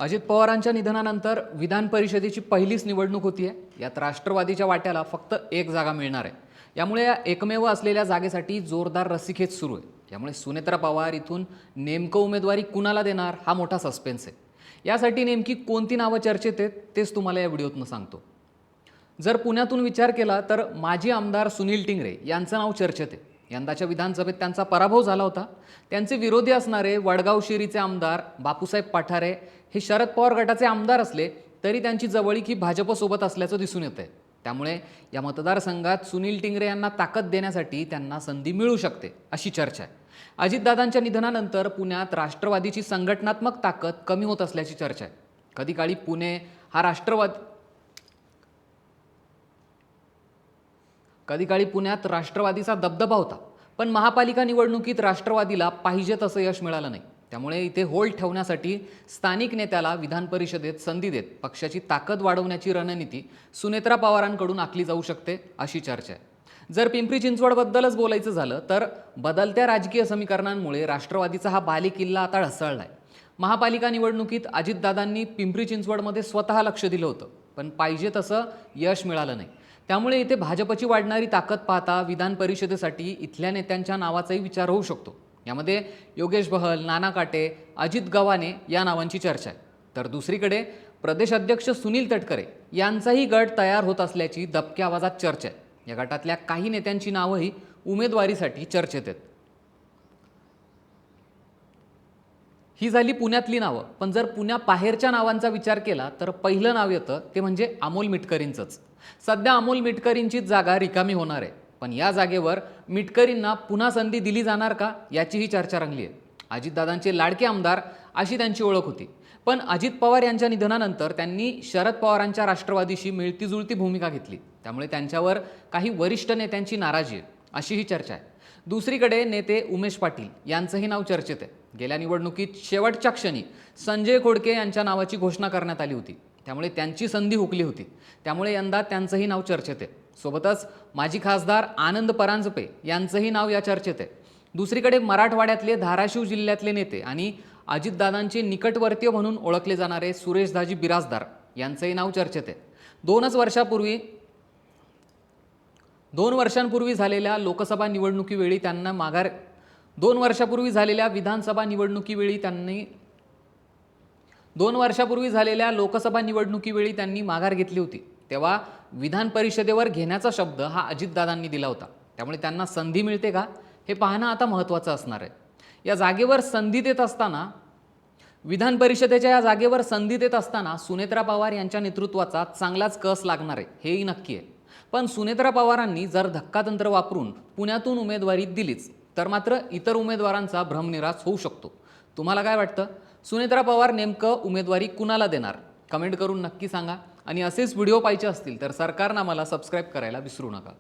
अजित पवारांच्या निधनानंतर विधान परिषदेची पहिलीच निवडणूक होती आहे। यात राष्ट्रवादीच्या वाट्याला फक्त एक जागा मिळणार आहे। यामुळे या एकमेव असलेल्या जागेसाठी जोरदार रस्सीखेच सुरू आहे। यामुळे सुनेत्रा पवार इथून नेमकं उमेदवारी कुणाला देणार हा मोठा सस्पेन्स आहे। यासाठी नेमकी कोणती नावं चर्चेत आहेत तेच तुम्हाला या व्हिडिओतून सांगतो। जर पुण्यातून विचार केला तर माजी आमदार सुनील टिंगरे यांचं नाव चर्चेत आहे। यंदाच्या विधानसभेत त्यांचा पराभव झाला होता। त्यांचे विरोधी असणारे वडगाव शिरीचे आमदार बापूसाहेब पठारे हे शरद पवार गटाचे आमदार असले तरी त्यांची जवळीक ही भाजपसोबत असल्याचं दिसून येतंय। त्यामुळे या मतदारसंघात सुनील टिंगरे यांना ताकद देण्यासाठी त्यांना संधी मिळू शकते अशी चर्चा आहे। अजितदादांच्या निधनानंतर पुण्यात राष्ट्रवादीची संघटनात्मक ताकद कमी होत असल्याची चर्चा आहे। कधी काळी पुणे हा पुण्यात राष्ट्रवादीचा दबदबा होता, पण महापालिका निवडणुकीत राष्ट्रवादीला पाहिजे तसं यश मिळालं नाही। त्यामुळे इथे होल्ड ठेवण्यासाठी स्थानिक नेत्याला विधान परिषदेत संधी देत पक्षाची ताकद वाढवण्याची रणनीती सुनेत्रा पवारांकडून आखली जाऊ शकते अशी चर्चा आहे। जर पिंपरी चिंचवडबद्दलच बोलायचं झालं तर बदलत्या राजकीय समीकरणांमुळे राष्ट्रवादीचा हा बालेकिल्ला आता ढासळलाय। महापालिका निवडणुकीत अजितदादांनी पिंपरी चिंचवडमध्ये स्वतः लक्ष दिलं होतं, पण पाहिजे तसं यश मिळालं नाही। त्यामुळे इथे भाजपची वाढणारी ताकद पाहता विधान परिषदेसाठी इथल्या नेत्यांच्या नावाचाही विचार होऊ शकतो। यामध्ये योगेश बहल, नाना काटे, अजित गव्हाणे या नावांची चर्चा आहे। तर दुसरीकडे प्रदेश अध्यक्ष सुनील तटकरे यांचाही गट तयार होत असल्याची दबक्या आवाजात चर्चा आहे। या गटातल्या काही नेत्यांची नावंही उमेदवारीसाठी चर्चेत आहेत। ही झाली पुण्यातली नावं, पण जर पुण्याबाहेरच्या नावांचा विचार केला तर पहिलं नाव येतं ते म्हणजे अमोल मिटकरींचंच। सध्या अमोल मिटकरींचीच जागा रिकामी होणार आहे, पण या जागेवर मिटकरींना पुन्हा संधी दिली जाणार का याचीही चर्चा रंगली आहे। अजितदादांचे लाडके आमदार अशी त्यांची ओळख होती, पण अजित पवार यांच्या निधनानंतर त्यांनी शरद पवारांच्या राष्ट्रवादीशी मिळतीजुळती भूमिका घेतली। त्यामुळे त्यांच्यावर काही वरिष्ठ नेत्यांची नाराजी आहे अशीही चर्चा आहे। दुसरीकडे नेते उमेश पाटील यांचंही नाव चर्चेत आहे। गेल्या निवडणुकीत शेवटच्या क्षणी संजय खोडके यांच्या नावाची घोषणा करण्यात आली होती, त्यामुळे त्यांची संधी हुकली होती। त्यामुळे यंदा त्यांचंही नाव चर्चेत आहे। सोबतच माजी खासदार आनंद परांजपे यांचंही नाव या चर्चेत आहे। दुसरीकडे मराठवाड्यातले धाराशिव जिल्ह्यातले नेते आणि अजितदादांचे निकटवर्तीय म्हणून ओळखले जाणारे सुरेशदाजी बिराजदार यांचंही नाव चर्चेत आहे। 2 वर्षांपूर्वी झालेल्या लोकसभा निवडणुकीवेळी त्यांनी माघार घेतली होती, तेव्हा विधान परिषदेवर घेण्याचा शब्द हा अजितदादांनी दिला होता। त्यामुळे त्यांना संधी मिळते का हे पाहणं आता महत्त्वाचं असणार आहे। विधान परिषदेच्या या जागेवर संधी देत असताना सुनेत्रा पवार यांच्या नेतृत्वाचा चांगलाच कस लागणार आहे हेही नक्की आहे। पण सुनेत्रा पवारांनी जर धक्कातंत्र वापरून पुण्यातून उमेदवारी दिलीच तर मात्र इतर उमेदवारांचा भ्रमनिरास होऊ शकतो। तुम्हाला काय वाटतं? सुनेत्रा पवार नेमकं उमेदवारी कुणाला देणार? कमेंट करून नक्की सांगा। आणि असेच व्हिडिओ पाहिजे असतील तर सरकारनामाला सबस्क्राईब करायला विसरू नका।